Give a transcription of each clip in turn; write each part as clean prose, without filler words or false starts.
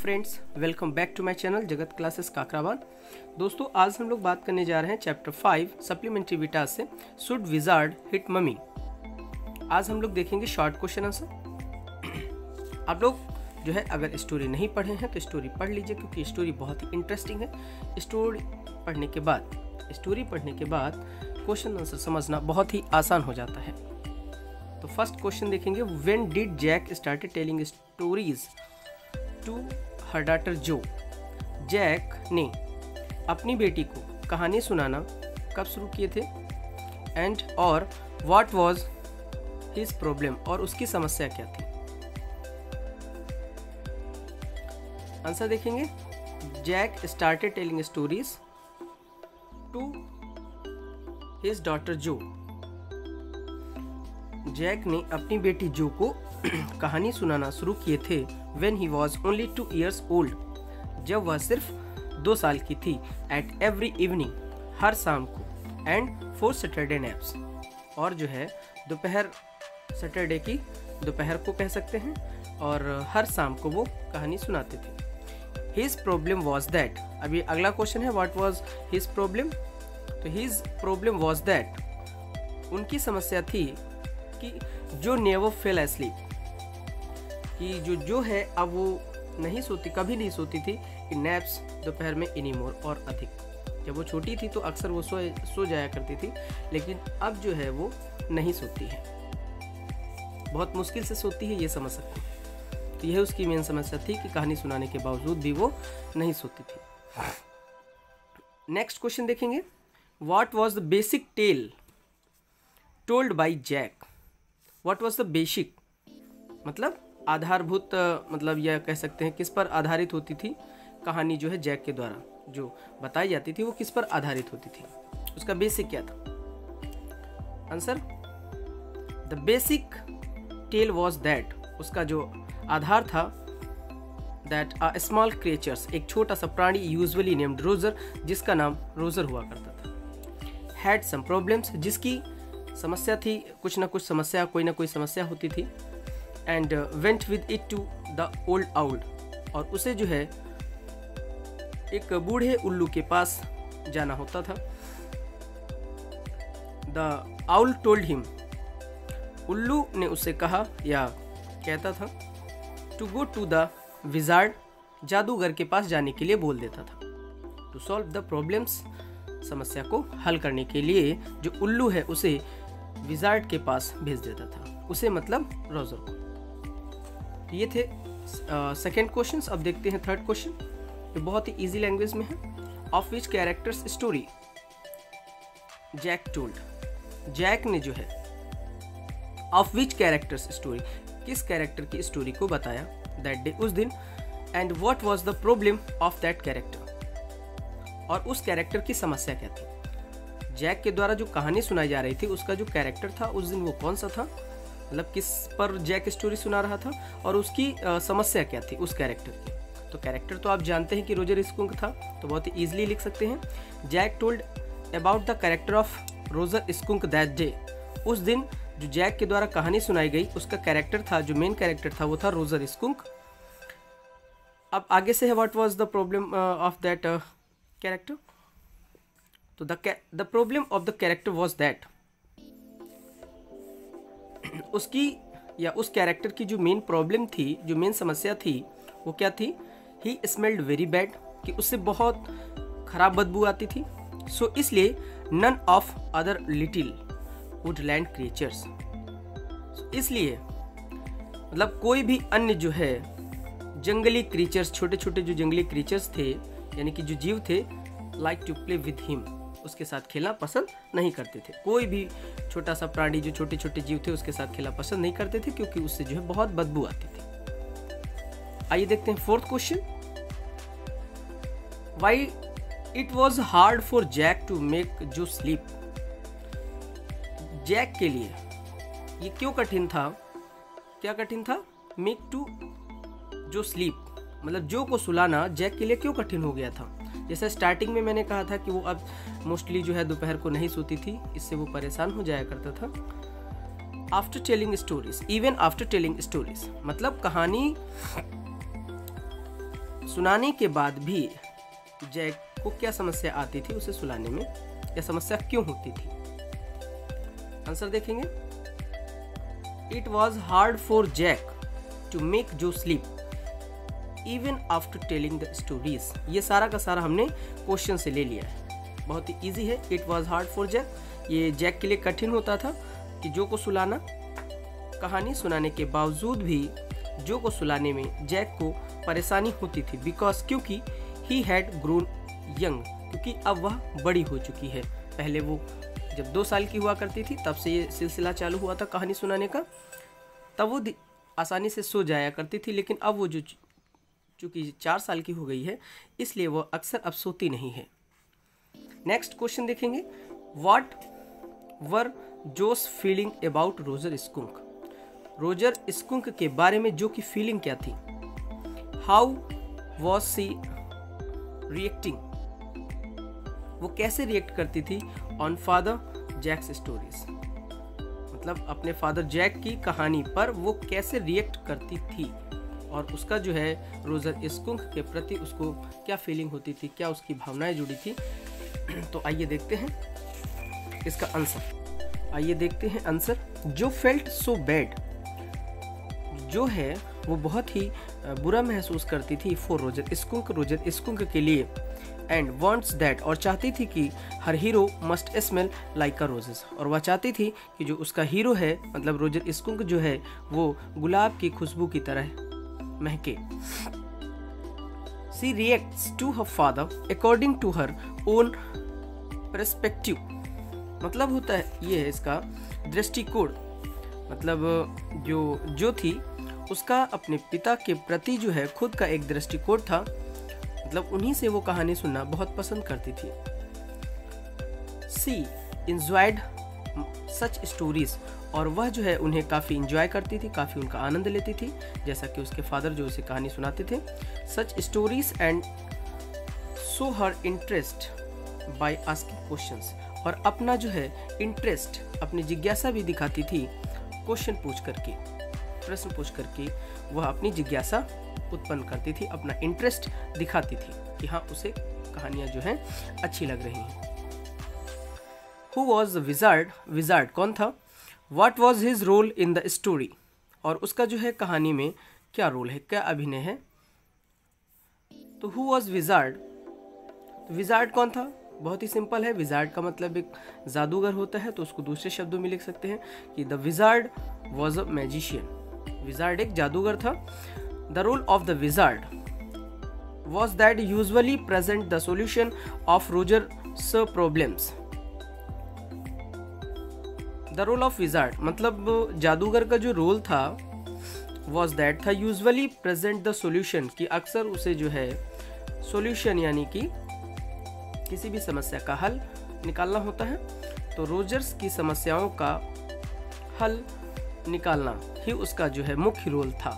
Friends, welcome back to my channel Jagat classes Kakrabad. दोस्तों, आज हम लोग बात करने जा रहे हैं चैप्टर 5 सप्लीमेंट्री विटा से शुड विजार्ड हिट मम्मी। आज हम लोग देखेंगे शॉर्ट क्वेश्चन आंसर। आप लोग जो है अगर स्टोरी नहीं पढ़े हैं तो स्टोरी पढ़ लीजिए, क्योंकि स्टोरी बहुत ही इंटरेस्टिंग है। स्टोरी पढ़ने के बाद क्वेश्चन आंसर समझना बहुत ही आसान हो जाता है। तो फर्स्ट क्वेश्चन देखेंगे, when did Jack started telling stories to her daughter Jo. Jack ने अपनी बेटी को कहानी सुनाना कब शुरू किए थे, एंड और व्हाट वाज हिज प्रॉब्लम, और उसकी समस्या क्या थी। आंसर देखेंगे, Jack started telling stories to his daughter Jo. Jack ने अपनी बेटी जो को कहानी सुनाना शुरू किए थे when he was only 2 years old, जब वह सिर्फ 2 साल की थी। एट एवरी इवनिंग, हर शाम को। एंड फॉर सैटरडे नैप्स, और जो है दोपहर, सैटरडे की दोपहर को कह सकते हैं, और हर शाम को वो कहानी सुनाते थे। हिज प्रॉब्लम वॉज दैट, अभी अगला क्वेश्चन है व्हाट वॉज हिज प्रॉब्लम। तो हिज प्रॉब्लम वॉज दैट, उनकी समस्या थी कि जो नेवर फेल एस्लीप, कि जो है अब वो नहीं सोती, कभी नहीं सोती थी कि नैप्स दोपहर में एनी मोर, और अधिक। जब वो छोटी थी तो अक्सर वो सो जाया करती थी, लेकिन अब जो है वो नहीं सोती है, बहुत मुश्किल से सोती है, ये समझ सकते हैं। तो यह उसकी मेन समस्या थी कि कहानी सुनाने के बावजूद भी वो नहीं सोती थी। नेक्स्ट क्वेश्चन देखेंगे, what was the basic tale told by Jack. What was the basic मतलब आधारभूत, मतलब यह कह सकते हैं किस पर आधारित होती थी कहानी, जो है जैक के द्वारा जो बताई जाती थी वो किस पर आधारित होती थी, उसका बेसिक क्या था। Answer, the basic tale was that, उसका जो आधार था, दैट अ स्मॉल क्रिएचर्स, एक छोटा सा प्राणी यूजुअली नेम्ड रोजर, जिसका नाम रोजर हुआ करता था, हैड सम प्रॉब्लम्स, जिसकी समस्या थी, कुछ ना कुछ समस्या, कोई ना कोई समस्या होती थी। And went with it to the old owl, और उसे जो है एक बूढ़े उल्लू के पास जाना होता था। द आउल टोल्ड हिम, उल्लू ने उससे कहा या कहता था, to go to the wizard, जादूगर के पास जाने के लिए बोल देता था। टू सॉल्व द प्रॉब्लम्स, समस्या को हल करने के लिए जो उल्लू है उसे विजार्ड के पास भेज देता था, उसे मतलब रोजर को। ये थे सेकेंड क्वेश्चन। अब देखते हैं थर्ड क्वेश्चन, जो बहुत ही इजी लैंग्वेज में है। Of which characters story Jack told, Jack ने जो है ऑफ विच कैरेक्टर्स स्टोरी, किस कैरेक्टर की स्टोरी को बताया दैट डे, उस दिन। And what was the problem of that character, और उस कैरेक्टर की समस्या क्या थी। जैक के द्वारा जो कहानी सुनाई जा रही थी उसका जो कैरेक्टर था उस दिन वो कौन सा था, मतलब किस पर जैक स्टोरी सुना रहा था, और उसकी समस्या क्या थी उस कैरेक्टर की। तो कैरेक्टर तो आप जानते हैं कि रोजर स्कुंक था, तो बहुत ही ईजिली लिख सकते हैं, Jack told about the character of Roger Skunk that day. उस दिन जो जैक के द्वारा कहानी सुनाई गई उसका कैरेक्टर था, जो मेन कैरेक्टर था वो था रोजर स्कुंक। अब आगे से है what was the problem of that character. तो the problem of the character was that, उसकी या उस कैरेक्टर की जो मेन प्रॉब्लम थी, जो मेन समस्या थी, वो क्या थी। ही स्मेल्ड वेरी बैड, कि उससे बहुत खराब बदबू आती थी। सो इसलिए none of other little woodland creatures, इसलिए मतलब कोई भी अन्य जो है जंगली क्रिएचर्स, छोटे छोटे जो जंगली क्रिएचर्स थे, यानी कि जो जीव थे, like to play with him, उसके साथ खेलना पसंद नहीं करते थे। कोई भी छोटा सा प्राणी जो छोटे छोटे जीव थे उसके साथ खेलना पसंद नहीं करते थे, क्योंकि उससे जो है बहुत बदबू आती थी। आइए देखते हैं fourth question, why it was hard for Jack to make Jo sleep. Jack के लिए ये क्यों कठिन था, क्या कठिन था, मेक टू जो स्लीप, मतलब जो को सुलाना जैक के लिए क्यों कठिन हो गया था। जैसे स्टार्टिंग में मैंने कहा था कि वो अब मोस्टली जो है दोपहर को नहीं सोती थी, इससे वो परेशान हो जाया करता था। After telling stories, even after telling stories, मतलब कहानी सुनाने के बाद भी जैक को क्या समस्या आती थी उसे सुलाने में, या समस्या क्यों होती थी? आंसर देखेंगे। It was hard for Jack to make Jo sleep even after telling the stories. ये सारा का सारा हमने क्वेश्चन से ले लिया है, बहुत ही इजी है। It was hard for Jack, ये जैक के लिए कठिन होता था कि जो को सुलाना। कहानी सुनाने के बावजूद भी जो को सुलाने में जैक को परेशानी होती थी, बिकॉज क्योंकि ही हैड ग्रोन यंग, क्योंकि अब वह बड़ी हो चुकी है। पहले वो जब 2 साल की हुआ करती थी तब से ये सिलसिला चालू हुआ था कहानी सुनाने का, तब वो आसानी से सो जाया करती थी, लेकिन अब वो जो चूँकि 4 साल की हो गई है इसलिए वो अक्सर अब सोती नहीं है। नेक्स्ट क्वेश्चन देखेंगे। What were Jo's feeling about Roger Skunk? Roger Skunk के बारे में जो की फीलिंग क्या थी? How was she reacting? वो कैसे रिएक्ट करती थी ऑन फादर जैक्स स्टोरीज, मतलब अपने फादर जैक की कहानी पर वो कैसे रिएक्ट करती थी, और उसका जो है रोजर स्कूंक के प्रति उसको क्या फीलिंग होती थी, क्या उसकी भावनाएं जुड़ी थी। तो आइए देखते हैं इसका आंसर। आइए देखते हैं आंसर। जो फेल्ट सो बैड, जो है वो बहुत ही बुरा महसूस करती थी फॉर रोजर स्कूंक के लिए, एंड वांट्स दैट, और चाहती थी कि हर hero must smell like a roses, और वह चाहती थी कि जो उसका हीरो है मतलब रोजर स्कूंक जो है वो गुलाब की खुशबू की तरह महके। She reacts to her father according to her own perspective, मतलब होता है ये है इसका दृष्टिकोण, मतलब जो थी उसका अपने पिता के प्रति जो है खुद का एक दृष्टिकोण था, मतलब उन्हीं से वो कहानी सुनना बहुत पसंद करती थी। She enjoyed such stories, और वह जो है उन्हें काफ़ी इंजॉय करती थी, काफ़ी उनका आनंद लेती थी, जैसा कि उसके फादर जो उसे कहानी सुनाते थे। Such stories and show her interest by asking questions, और अपना जो है इंटरेस्ट, अपनी जिज्ञासा भी दिखाती थी क्वेश्चन पूछ करके, प्रश्न पूछ करके वह अपनी जिज्ञासा उत्पन्न करती थी, अपना इंटरेस्ट दिखाती थी कि हाँ उसे कहानियाँ जो हैं अच्छी लग रही हैं। Who was the wizard? Wizard कौन था? What was his role in the story? और उसका जो है कहानी में क्या रोल है, क्या अभिनय है? तो who was wizard? विजार्ड कौन था? बहुत ही सिंपल है। विजार्ड का मतलब एक जादूगर होता है, तो उसको दूसरे शब्दों में लिख सकते हैं कि the wizard was a magician. Wizard एक जादूगर था। The role of the wizard was that usually present the solution of Roger's problems. The role of wizard मतलब जादूगर का जो रोल था वॉज दैट था यूजुअली प्रेजेंट द सोल्यूशन, कि अक्सर उसे जो है सोल्यूशन यानी कि किसी भी समस्या का हल निकालना होता है। तो रोजर्स की समस्याओं का हल निकालना ही उसका जो है मुख्य रोल था।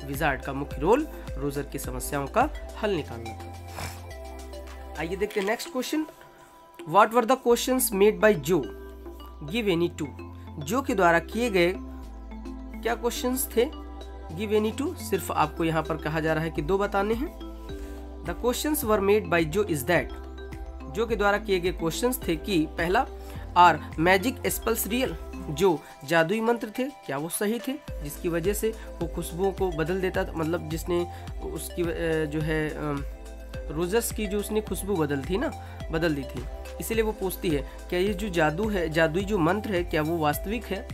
विजार्ड का मुख्य रोल रोजर की समस्याओं का हल निकालना था। आइए देखते हैं next question. What were the questions made by Jo? Give any two. Jo के द्वारा किए गए क्या क्वेश्चंस थे? Give any two. सिर्फ आपको यहाँ पर कहा जा रहा है कि 2 बताने हैं। The questions were made by जो इज दैट, जो के द्वारा किए गए क्वेश्चंस थे कि पहला, आर मैजिक स्पेल्स रियल, जो जादुई मंत्र थे क्या वो सही थे, जिसकी वजह से वो खुशबुओं को बदल देता था, मतलब जिसने उसकी जो है रोजर्स की जो उसने खुशबू बदल दी थी। इसीलिए वो पूछती है क्या ये जो जादू है, जादुई जो मंत्र है, क्या वो वास्तविक है।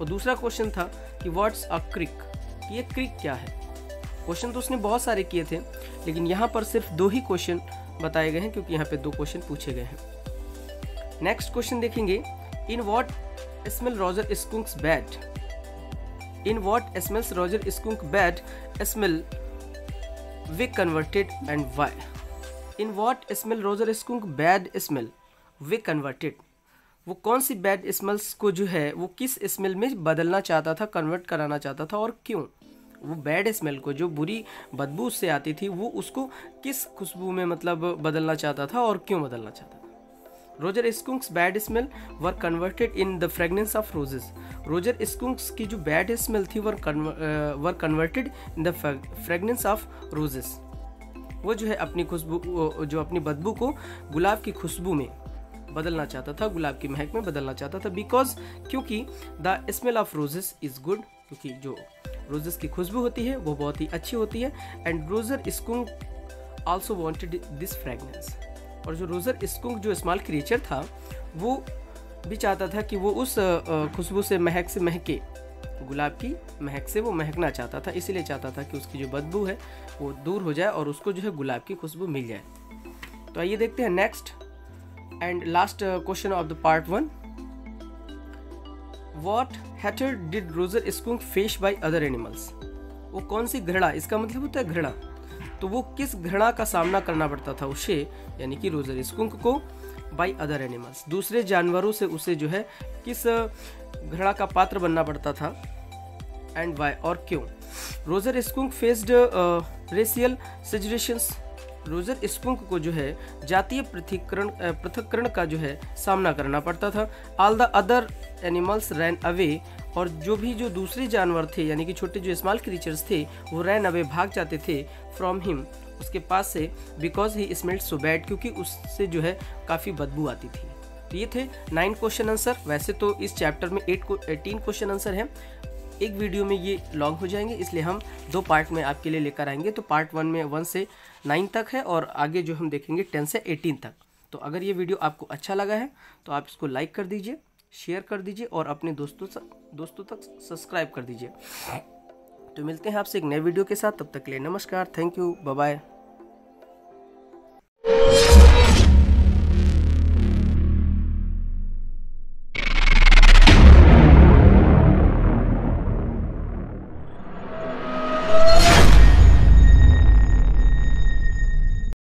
और दूसरा क्वेश्चन था कि व्हाट्स अ क्रिक, ये क्रिक क्या है। क्वेश्चन तो उसने बहुत सारे किए थे, लेकिन यहाँ पर सिर्फ 2 ही क्वेश्चन बताए गए हैं, क्योंकि यहाँ पे 2 क्वेश्चन पूछे गए हैं। नेक्स्ट क्वेश्चन देखेंगे। In what smell Roger Skunk's bad? In what smells Roger Skunk bad smell were converted and why? In what smell Roger Skunk bad smell were converted, वो कौन सी बैड स्मेल्स को जो है वो किस स्मेल में बदलना चाहता था, कन्वर्ट कराना चाहता था, और क्यों? वो बैड स्मेल को, जो बुरी बदबू उससे आती थी, वो उसको किस खुशबू में मतलब बदलना चाहता था और क्यों बदलना चाहता था। Roger Skunk's bad smell were converted in the fragrance of roses. Roger Skunk's की जो बैड स्मेल थी were converted in the fragrance of roses. वो जो है अपनी खुशबू, जो अपनी बदबू को गुलाब की खुशबू में बदलना चाहता था, गुलाब की महक में बदलना चाहता था। बिकॉज क्योंकि the smell of roses is good, क्योंकि जो रोजेस की खुशबू होती है वो बहुत ही अच्छी होती है। And Roger Skunk also wanted this fragrance, और जो रोजर स्कुंक जो स्मॉल क्रिएचर था वो भी चाहता था कि वो उस खुशबू से महके, गुलाब की महक से वो महकना चाहता था, इसीलिए चाहता था कि उसकी जो बदबू है वो दूर हो जाए और उसको जो है गुलाब की खुशबू मिल जाए। तो आइए देखते हैं next and last question of the part 1। What hatred did Roger Skunk face by other animals? वो कौन सी घृणा, इसका मतलब होता है घृणा, तो वो किस घृणा का सामना करना पड़ता था उसे, यानी कि रोजर स्कुंक को, बाय अदर एनिमल्स, दूसरे जानवरों से उसे जो है किस घृणा का पात्र बनना पड़ता था, एंड वाई, और क्यों? रोजर स्कुंक फेस्ड रेशियल सेग्रेगेशंस, रोजर स्कुंक को जो है जातीय पृथक्करण का जो है सामना करना पड़ता था। All the other animals ran away, और जो दूसरे जानवर थे यानी कि छोटे जो स्मॉल क्रीचर्स थे वो रैन अवे, भाग जाते थे, फ्रॉम हिम, उसके पास से, because he smelled so bad, क्योंकि उससे जो है काफ़ी बदबू आती थी। तो ये थे 9 क्वेश्चन आंसर। वैसे तो इस चैप्टर में 18 क्वेश्चन आंसर हैं, एक वीडियो में ये लॉन्ग हो जाएंगे, इसलिए हम 2 पार्ट में आपके लिए लेकर आएंगे। तो पार्ट 1 में 1 से 9 तक है और आगे जो हम देखेंगे 10 से 18 तक। तो अगर ये वीडियो आपको अच्छा लगा है तो आप इसको लाइक कर दीजिए, शेयर कर दीजिए और अपने दोस्तों तक सब्सक्राइब कर दीजिए। तो मिलते हैं आपसे एक नए वीडियो के साथ, तब तक के लिए नमस्कार, थैंक यू, बाय बाय।